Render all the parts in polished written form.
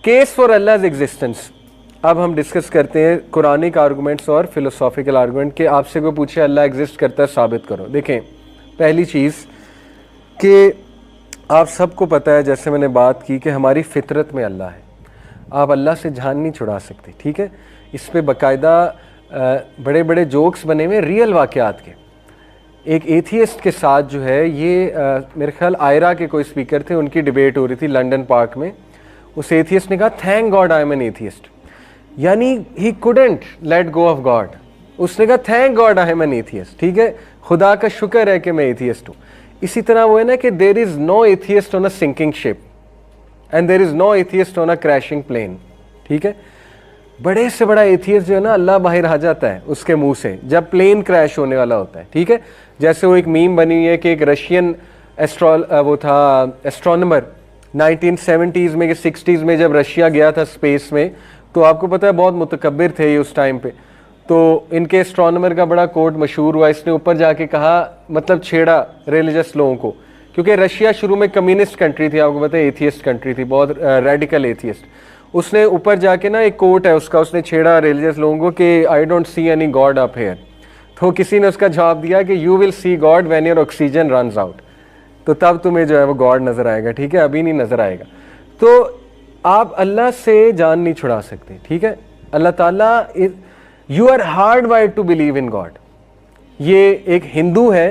Case for अल्लाह's existence. अब हम discuss करते हैं कुरानिक आर्गूमेंट्स और फिलोसॉफिकल आर्गूमेंट कि आपसे कोई पूछे अल्लाह एग्जिस्ट करता है, साबित करो। देखें, पहली चीज़ कि आप सबको पता है, जैसे मैंने बात की, कि हमारी फितरत में अल्लाह है। आप अल्लाह से जान नहीं छुड़ा सकते, ठीक है। इस पे बाकायदा बड़े बड़े जोक्स बने हुए रियल वाक़यात के। एक एथियस्ट के साथ जो है ये मेरे ख्याल आयरा के कोई स्पीकर थे, उनकी डिबेट हो रही थी लंदन पार्क में। उस एथियस्ट ने कहा thank God I am an atheist, यानी he couldn't let go of God. उसने कहा thank God I am an atheist, ठीक है, खुदा का शुक्र है कि मैं एथियस्ट हूँ। इसी तरह वो है ना कि there is no atheist on a sinking ship and there is no atheist on a crashing plane, ठीक है। बड़े से बड़ा एथियस्ट जो है ना, अल्लाह बाहर आ जाता है उसके मुंह से जब प्लेन क्रैश होने वाला होता है, ठीक है। जैसे वो एक मीम बनी हुई है कि एक रशियन वो था एस्ट्रोनॉमर 1970s में कि 60s में जब रशिया गया था स्पेस में, तो आपको पता है बहुत मुतकब्बिर थे ये उस टाइम पे। तो इनके एस्ट्रोनॉमर का बड़ा कोट मशहूर हुआ, इसने ऊपर जाके कहा, मतलब छेड़ा रिलीजियस लोगों को, क्योंकि रशिया शुरू में कम्युनिस्ट कंट्री थी, आपको पता है एथियस्ट कंट्री थी, बहुत रेडिकल एथियस्ट। उसने ऊपर जाके ना, एक कोट है उसका, उसने छेड़ा रिलीजियस लोगों को कि I don't see any God up here. तो किसी ने उसका जवाब दिया कि you will see God when your oxygen runs out, तो तब तुम्हें जो है वो गॉड नजर आएगा, ठीक है, अभी नहीं नजर आएगा। तो आप अल्लाह से जान नहीं छुड़ा सकते, ठीक है। अल्लाह ताला, you are hard wired to believe in God. ये एक हिंदू है,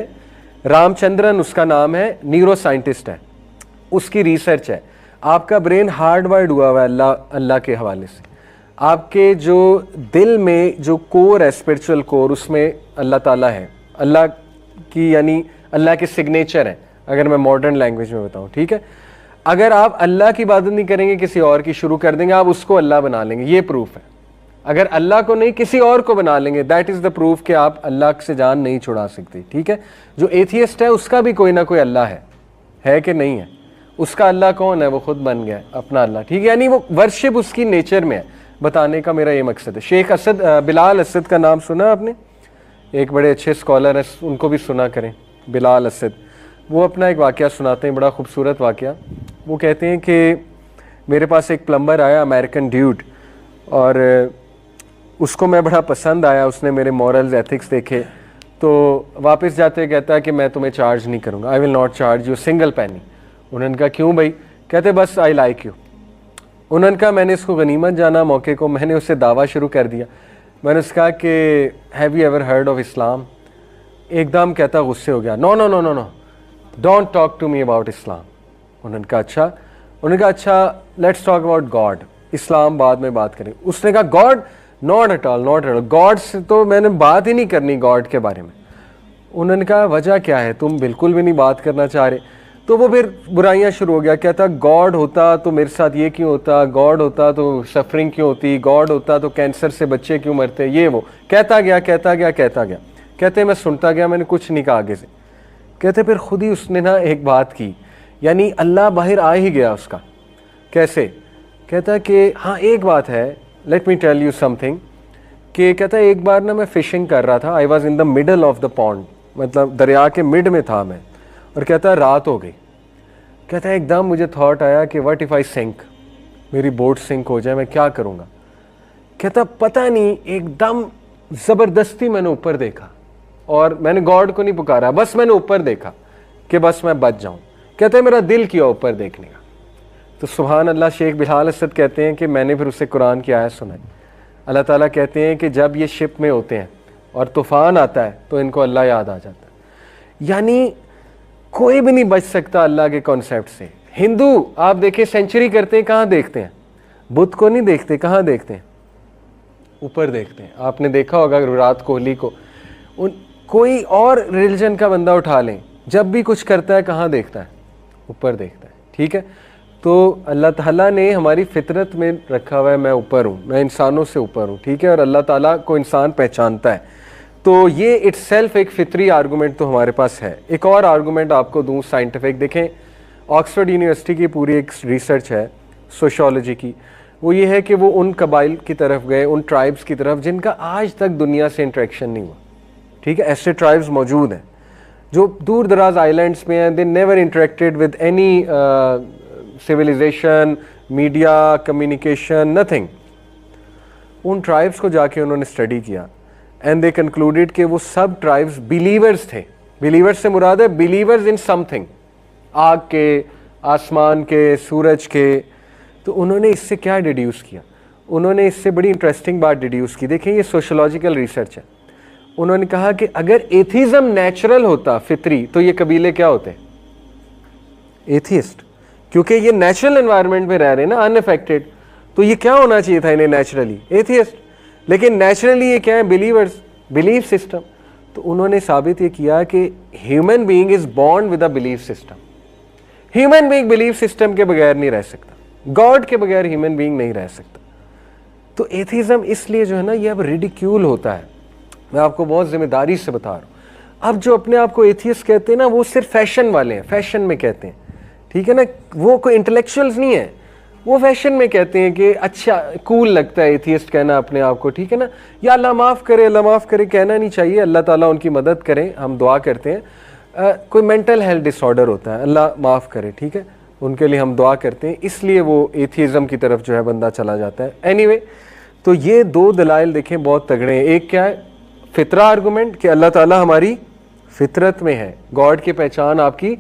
रामचंद्रन उसका नाम है, न्यूरो साइंटिस्ट है, उसकी रिसर्च है। आपका ब्रेन हार्ड वायर्ड हुआ हुआ है अल्लाह के हवाले से। आपके जो दिल में जो कोर है, स्पिरिचुअल कोर, उसमें अल्लाह ताला है, अल्लाह की, यानी अल्लाह के सिग्नेचर है, अगर मैं मॉडर्न लैंग्वेज में बताऊं, ठीक है। अगर आप अल्लाह की इबादत नहीं करेंगे, किसी और की शुरू कर देंगे, आप उसको अल्लाह बना लेंगे, ये प्रूफ है। अगर अल्लाह को नहीं किसी और को बना लेंगे, दैट इज द प्रूफ कि आप अल्लाह से जान नहीं छुड़ा सकते, ठीक है। जो एथियस्ट है उसका भी कोई ना कोई अल्लाह है कि नहीं है? उसका अल्लाह कौन है? वो खुद बन गया है अपना अल्लाह, ठीक है। यानी वो वर्शिप उसकी नेचर में है। बताने का मेरा ये मकसद है। शेख असद, बिलाल असद का नाम सुना आपने? एक बड़े अच्छे स्कॉलर हैं, उनको भी सुना करें, बिलाल असद। वो अपना एक वाक़या सुनाते हैं, बड़ा खूबसूरत वाक़या। वो कहते हैं कि मेरे पास एक प्लम्बर आया, अमेरिकन ड्यूड, और उसको मैं बड़ा पसंद आया, उसने मेरे मॉरल्स एथिक्स देखे, तो वापस जाते कहता है कि मैं तुम्हें चार्ज नहीं करूँगा, I will not charge you single पैनी। उन्होंने कहा क्यों भाई? कहते बस आई लाइक यू। उन्होंने कहा मैंने इसको गनीमत जाना मौके को, मैंने उससे दावा शुरू कर दिया। मैंने उससे कहा कि have you ever heard of Islam? एकदम कहता गुस्से हो गया, no no no no no, don't talk to me about Islam. उन्होंने कहा अच्छा। उन्होंने कहा अच्छा, लेट्स टॉक अबाउट गॉड, इस्लाम बाद में बात करें। उसने कहा God, not at all, not at all, God से तो मैंने बात ही नहीं करनी, गॉड के बारे में। उन्होंने कहा वजह क्या है, तुम बिल्कुल भी नहीं बात करना चाह रहे? तो वो फिर बुराइयां शुरू हो गया, कहता गॉड होता तो मेरे साथ ये क्यों होता, गॉड होता तो सफरिंग क्यों होती, गॉड होता तो कैंसर से बच्चे क्यों मरते, ये वो कहता गया कहता गया कहता गया। कहते मैं सुनता गया, मैंने कुछ नहीं कहा आगे से। कहते फिर खुद ही उसने ना एक बात की, यानी अल्लाह बाहर आ ही गया उसका। कैसे? कहता कि हाँ एक बात है, let me tell you something, कि कहता एक बार ना मैं फिशिंग कर रहा था, I was in the middle of the pond, मतलब दरिया के मिड में था मैं, और कहता रात हो गई। कहता एकदम मुझे थॉट आया कि व्हाट इफ़ आई सिंक, मेरी बोट सिंक हो जाए, मैं क्या करूँगा। कहता पता नहीं, एकदम ज़बरदस्ती मैंने ऊपर देखा, और मैंने गॉड को नहीं पुकारा, बस मैंने ऊपर देखा कि बस मैं बच जाऊँ। कहते मेरा दिल किया ऊपर देखने का। तो सुभान अल्लाह, शेख बिलाल असद कहते हैं कि मैंने फिर उससे कुरान की आयत सुनाई। अल्लाह ताला कहते हैं कि जब ये शिप में होते हैं और तूफ़ान आता है तो इनको अल्लाह याद आ जाता है। यानी कोई भी नहीं बच सकता अल्लाह के कॉन्सेप्ट से। हिंदू आप देखें सेंचुरी करते हैं, कहाँ देखते हैं? बुद्ध को नहीं देखते, कहाँ देखते हैं? ऊपर देखते हैं। आपने देखा होगा विराट कोहली को, कोई और रिलीजन का बंदा उठा लें, जब भी कुछ करता है कहाँ देखता है? ऊपर देखता है, ठीक है। तो अल्लाह ताला ने हमारी फितरत में रखा हुआ है मैं ऊपर हूँ, मैं इंसानों से ऊपर हूँ, ठीक है, और अल्लाह ताला को इंसान पहचानता है। तो ये इट्सेल्फ एक फितरी आर्गूमेंट तो हमारे पास है। एक और आर्गूमेंट आपको दूँ साइंटिफिक, देखें ऑक्सफोर्ड यूनिवर्सिटी की पूरी एक रिसर्च है सोशियोलॉजी की, वो ये है कि वो उन कबाइल की तरफ गए, उन ट्राइब्स की तरफ जिनका आज तक दुनिया से इंटरेक्शन नहीं हुआ, ठीक है। ऐसे ट्राइब्स मौजूद हैं जो दूर दराज आइलैंड्स में हैं, they never interacted with any civilisation, media, communication, nothing. उन ट्राइब्स को जाके उन्होंने स्टडी किया एंड दे कंक्लूडेड कि वो सब ट्राइब्स बिलीवर्स थे। बिलीवर्स से मुराद है बिलीवर्स इन समथिंग, आग के, आसमान के, सूरज के। तो उन्होंने इससे क्या डिड्यूस किया? उन्होंने इससे बड़ी इंटरेस्टिंग बात डिड्यूस की। देखें, ये सोशोलॉजिकल रिसर्च है। उन्होंने कहा कि अगर एथीज़म नेचुरल होता, फितरी, तो ये कबीले क्या होते? एथीस्ट, क्योंकि ये नेचुरल एनवायरनमेंट में रह रहे हैं ना, अनअफेक्टेड। तो ये क्या होना चाहिए था इन्हें नेचुरली? एथीस्ट। लेकिन नेचुरली ये क्या है? Believers, belief system. तो उन्होंने साबित ये किया कि human being is born with a belief system. Human being belief system के बगैर नहीं रह सकता, गॉड के बगैर ह्यूमन बीइंग नहीं रह सकता। तो एथीज़म इसलिए जो है ना, ये अब रिडिक्यूल होता है। मैं आपको बहुत जिम्मेदारी से बता रहा हूँ। अब जो अपने आप को एथियस्ट कहते हैं ना, वो सिर्फ फैशन वाले हैं, फैशन में कहते हैं, ठीक है ना, वो कोई इंटेलेक्चुअल्स नहीं है, वो फैशन में कहते हैं कि अच्छा कूल लगता है एथियस्ट कहना अपने आप को, ठीक है ना। या अल्लाह माफ़ करे, अल्लाह माफ़ करे कहना नहीं चाहिए, अल्लाह ताला उनकी मदद करें, हम दुआ करते हैं। कोई मेंटल हेल्थ डिसऑर्डर होता है, अल्लाह माफ़ करे, ठीक है, उनके लिए हम दुआ करते हैं, इसलिए वो एथियज़म की तरफ जो है बंदा चला जाता है। एनीवे, तो ये दो दलाइल देखें बहुत तगड़े हैं। एक क्या है? फितरा आर्गूमेंट कि अल्लाह ताला हमारी फितरत में है, गॉड की पहचान आपकी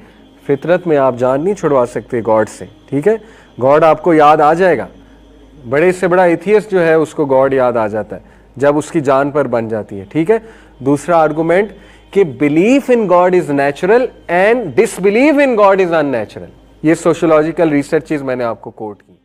फितरत में, आप जान नहीं छुड़वा सकते गॉड से, ठीक है। गॉड आपको याद आ जाएगा, बड़े से बड़ा एथियस्ट जो है उसको गॉड याद आ जाता है जब उसकी जान पर बन जाती है, ठीक है। दूसरा आर्गूमेंट कि belief in God is natural and disbelieve in God is unnatural. ये सोशियोलॉजिकल रिसर्चेज मैंने आपको कोट की।